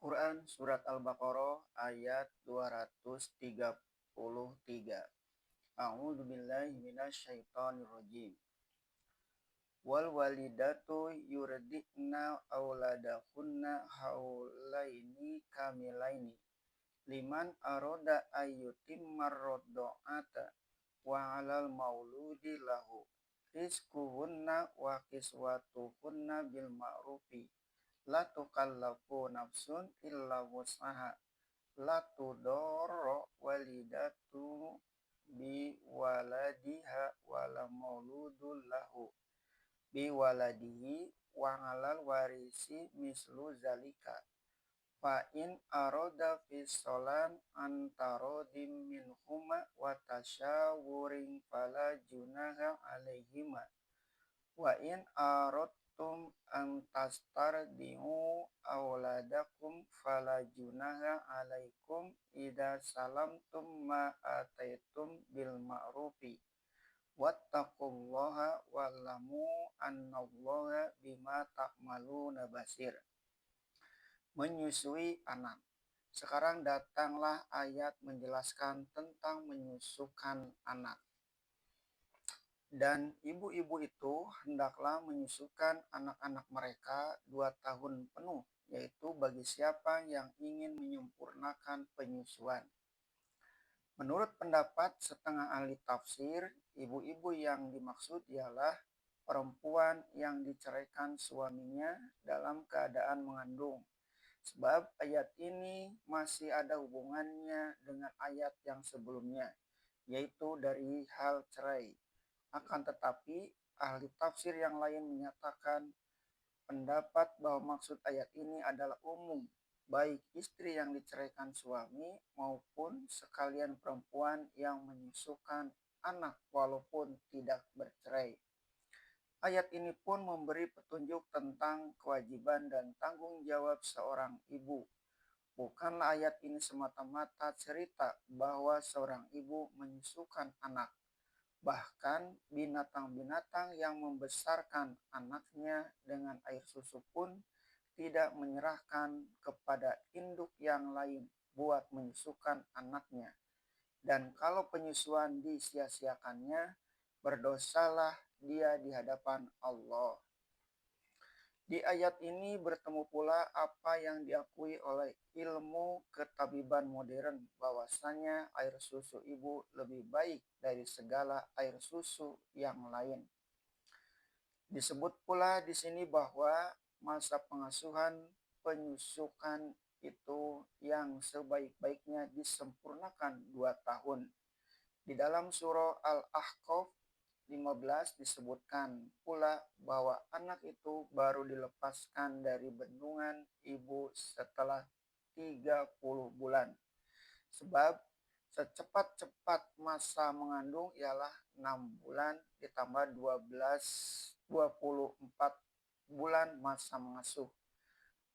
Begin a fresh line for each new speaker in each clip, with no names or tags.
Quran Surat Al-Baqarah ayat 233. A'udzu billahi minasyaitonir rajim. Wal walidatu yurdina auladahunna haulaini kamilaini liman aroda ayyutimmar radha'ata wa 'alal mauludi lahu rizquhunna wa kiswatuhunna bil ma'rufi la tukallafu nafsun illa wus'aha la tudorro walidatu bi waladiha wala mauludu lahu bi waladihi wa 'alal warisi mislu zalika fa in aroda fisolan antarodim minhuma wa tasyawurin fala junaha alaihima wa in aradtum an tastardiu auladakum fala junaha alaikum idza salamtum ma ataitum bil ma'rufi wattaqullaha wa'lamu annallaha bima ta'maluna basir. Menyusui anak. Sekarang datanglah ayat menjelaskan tentang menyusukan anak. Dan ibu-ibu itu hendaklah menyusukan anak-anak mereka 2 tahun penuh, yaitu bagi siapa yang ingin menyempurnakan penyusuan. Menurut pendapat setengah ahli tafsir, ibu-ibu yang dimaksud ialah perempuan yang diceraikan suaminya dalam keadaan mengandung. Sebab ayat ini masih ada hubungannya dengan ayat yang sebelumnya, yaitu dari hal cerai. Akan tetapi, ahli tafsir yang lain menyatakan pendapat bahwa maksud ayat ini adalah umum, baik istri yang diceraikan suami maupun sekalian perempuan yang menyusukan anak walaupun tidak bercerai. Ayat ini pun memberi petunjuk tentang kewajiban dan tanggung jawab seorang ibu. Bukanlah ayat ini semata-mata cerita bahwa seorang ibu menyusukan anak. Bahkan binatang-binatang yang membesarkan anaknya dengan air susu pun tidak menyerahkan kepada induk yang lain buat menyusukan anaknya. Dan kalau penyusuan disia-siakannya, berdosalah dia di hadapan Allah. Di ayat ini bertemu pula apa yang diakui oleh ilmu ketabiban modern, bahwasanya air susu ibu lebih baik dari segala air susu yang lain. Disebut pula di sini bahwa masa pengasuhan penyusukan itu yang sebaik-baiknya disempurnakan 2 tahun. Di dalam surah Al-Ahqaf 15 disebutkan pula bahwa anak itu baru dilepaskan dari bendungan ibu setelah 30 bulan. Sebab secepat-cepat masa mengandung ialah 6 bulan ditambah 24 bulan masa mengasuh.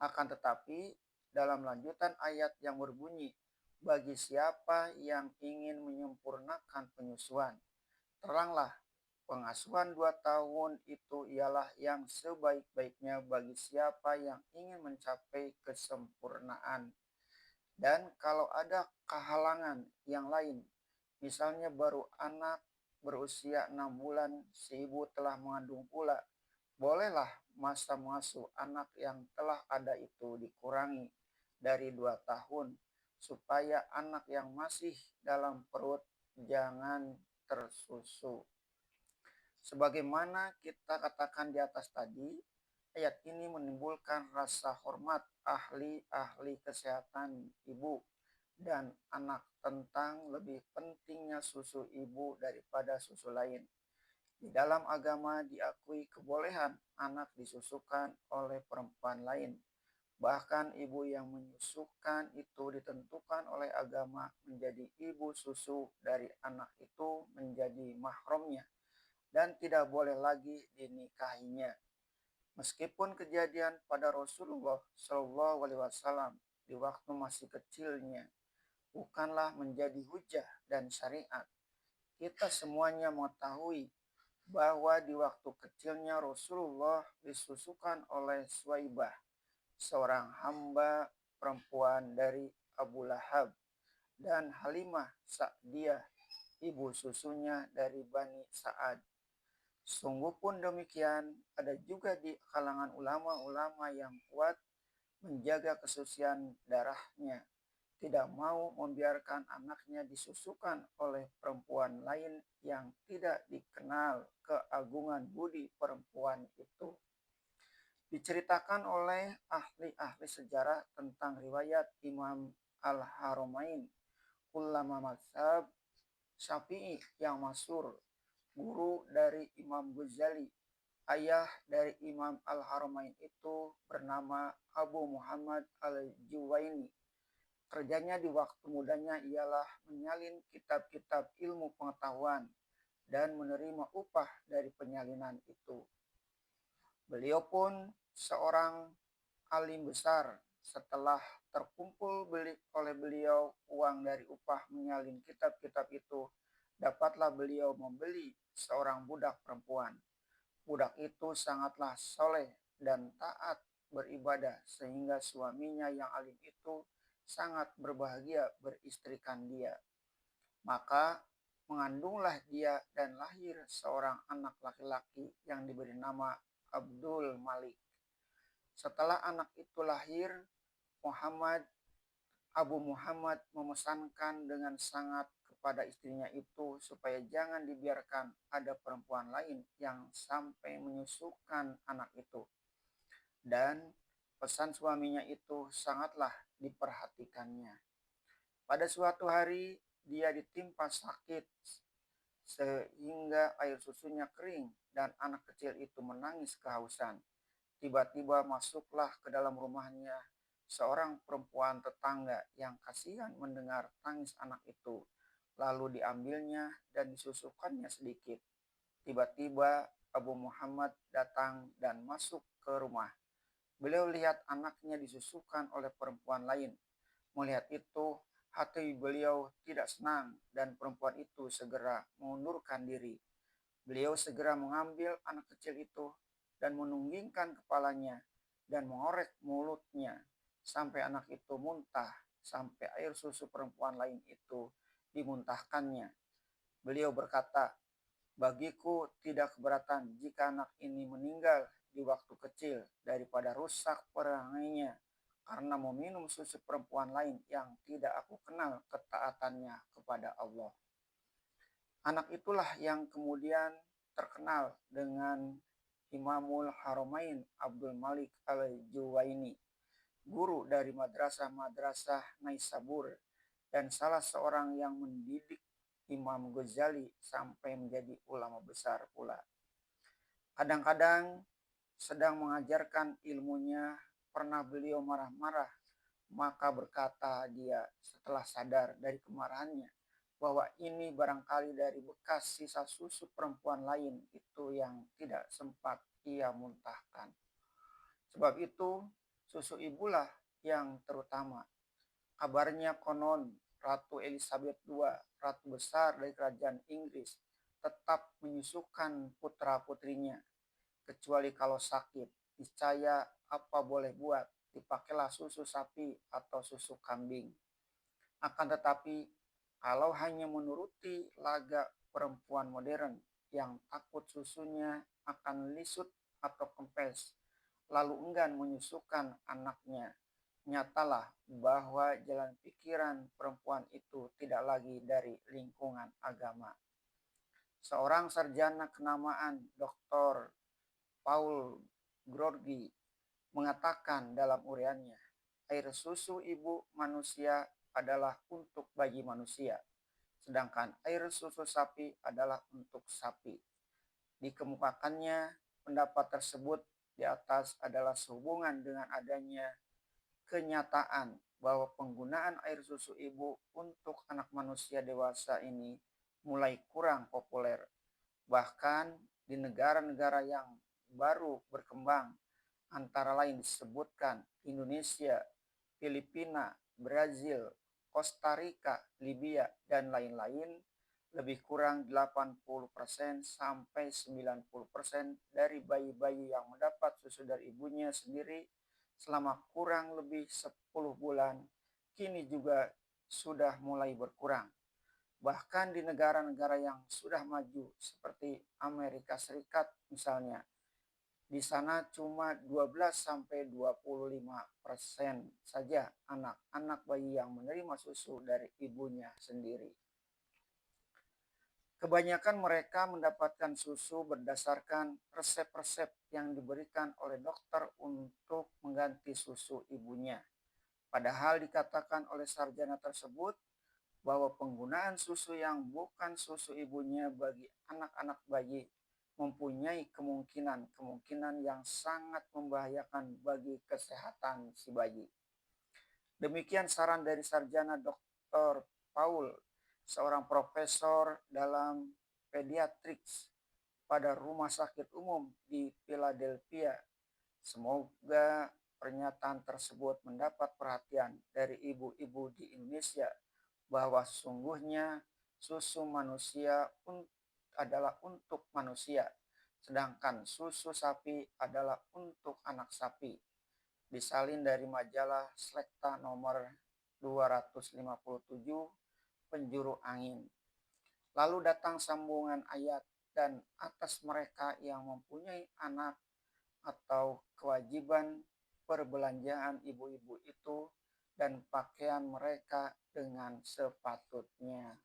Akan tetapi dalam lanjutan ayat yang berbunyi, bagi siapa yang ingin menyempurnakan penyusuan, teranglah pengasuhan 2 tahun itu ialah yang sebaik-baiknya bagi siapa yang ingin mencapai kesempurnaan. Dan kalau ada kehalangan yang lain, misalnya baru anak berusia 6 bulan, si ibu telah mengandung pula, bolehlah masa mengasuh anak yang telah ada itu dikurangi dari 2 tahun, supaya anak yang masih dalam perut jangan tersusu. Sebagaimana kita katakan di atas tadi, ayat ini menimbulkan rasa hormat ahli-ahli kesehatan ibu dan anak tentang lebih pentingnya susu ibu daripada susu lain. Di dalam agama diakui kebolehan anak disusukan oleh perempuan lain. Bahkan ibu yang menyusukan itu ditentukan oleh agama menjadi ibu susu dari anak itu menjadi mahramnya dan tidak boleh lagi dinikahinya. Meskipun kejadian pada Rasulullah Shallallahu Alaihi Wasallam di waktu masih kecilnya bukanlah menjadi hujah dan syariat. Kita semuanya mengetahui bahwa di waktu kecilnya Rasulullah disusukan oleh Suwaibah, seorang hamba perempuan dari Abu Lahab, dan Halimah Sa'diyah, ibu susunya dari Bani Sa'ad. Sungguh pun demikian, ada juga di kalangan ulama-ulama yang kuat menjaga kesucian darahnya, tidak mau membiarkan anaknya disusukan oleh perempuan lain yang tidak dikenal keagungan budi perempuan itu. Diceritakan oleh ahli-ahli sejarah tentang riwayat Imam Al-Haramain, ulama mazhab Syafi'i yang masyhur, guru dari Imam Ghazali. Ayah dari Imam Al-Haramain itu bernama Abu Muhammad Al-Juwaini. Kerjanya di waktu mudanya ialah menyalin kitab-kitab ilmu pengetahuan dan menerima upah dari penyalinan itu. Beliau pun seorang alim besar. Setelah terkumpul oleh beliau uang dari upah menyalin kitab-kitab itu, dapatlah beliau membeli seorang budak perempuan. Budak itu sangatlah soleh dan taat beribadah, sehingga suaminya yang alim itu sangat berbahagia beristrikan dia. Maka mengandunglah dia dan lahir seorang anak laki-laki yang diberi nama Abdul Malik. Setelah anak itu lahir, Abu Muhammad memesankan dengan sangat kepada istrinya itu supaya jangan dibiarkan ada perempuan lain yang sampai menyusukan anak itu. Dan pesan suaminya itu sangatlah diperhatikannya. Pada suatu hari dia ditimpa sakit sehingga air susunya kering dan anak kecil itu menangis kehausan. Tiba-tiba masuklah ke dalam rumahnya seorang perempuan tetangga yang kasihan mendengar tangis anak itu. Lalu diambilnya dan disusukannya sedikit. Tiba-tiba Abu Muhammad datang dan masuk ke rumah. Beliau lihat anaknya disusukan oleh perempuan lain. Melihat itu, hati beliau tidak senang dan perempuan itu segera mengundurkan diri. Beliau segera mengambil anak kecil itu dan menunggingkan kepalanya dan mengorek mulutnya sampai anak itu muntah, sampai air susu perempuan lain itu dimuntahkannya. Beliau berkata, "Bagiku tidak keberatan jika anak ini meninggal di waktu kecil daripada rusak perangainya karena meminum susu perempuan lain yang tidak aku kenal ketaatannya kepada Allah." Anak itulah yang kemudian terkenal dengan Imamul Haramain Abdul Malik Al-Juwaini, guru dari madrasah-madrasah Naisabur dan salah seorang yang mendidik Imam Ghazali sampai menjadi ulama besar pula. Kadang-kadang sedang mengajarkan ilmunya, pernah beliau marah-marah, maka berkata dia setelah sadar dari kemarahannya bahwa ini barangkali dari bekas sisa susu perempuan lain itu yang tidak sempat ia muntahkan. Sebab itu susu ibulah yang terutama. Kabarnya konon Ratu Elizabeth II, ratu besar dari kerajaan Inggris, tetap menyusukan putra-putrinya, kecuali kalau sakit. Niscaya apa boleh buat, dipakailah susu sapi atau susu kambing. Akan tetapi, kalau hanya menuruti laga perempuan modern yang takut susunya akan lisut atau kempes, lalu enggan menyusukan anaknya, nyatalah bahwa jalan pikiran perempuan itu tidak lagi dari lingkungan agama. Seorang sarjana kenamaan, Dr. Paul Gorgi, mengatakan dalam uriannya, air susu ibu manusia adalah untuk bayi manusia, sedangkan air susu sapi adalah untuk sapi. Dikemukakannya pendapat tersebut di atas adalah sehubungan dengan adanya kenyataan bahwa penggunaan air susu ibu untuk anak manusia dewasa ini mulai kurang populer. Bahkan di negara-negara yang baru berkembang, antara lain disebutkan Indonesia, Filipina, Brazil, Costa Rica, Libya, dan lain-lain, lebih kurang 80% sampai 90% dari bayi-bayi yang mendapat susu dari ibunya sendiri selama kurang lebih 10 bulan kini juga sudah mulai berkurang. Bahkan di negara-negara yang sudah maju seperti Amerika Serikat misalnya, di sana cuma 12-25% saja anak-anak bayi yang menerima susu dari ibunya sendiri. Kebanyakan mereka mendapatkan susu berdasarkan resep-resep yang diberikan oleh dokter untuk mengganti susu ibunya. Padahal dikatakan oleh sarjana tersebut bahwa penggunaan susu yang bukan susu ibunya bagi anak-anak bayi mempunyai kemungkinan yang sangat membahayakan bagi kesehatan si bayi. Demikian saran dari sarjana Dr. Paul, seorang profesor dalam pediatrics pada Rumah Sakit Umum di Philadelphia. Semoga pernyataan tersebut mendapat perhatian dari ibu-ibu di Indonesia bahwa sesungguhnya susu manusia adalah untuk manusia, sedangkan susu sapi adalah untuk anak sapi. Disalin dari majalah Slekta nomor 257, Penjuru Angin. Lalu datang sambungan ayat, dan atas mereka yang mempunyai anak atau kewajiban perbelanjaan ibu-ibu itu dan pakaian mereka dengan sepatutnya.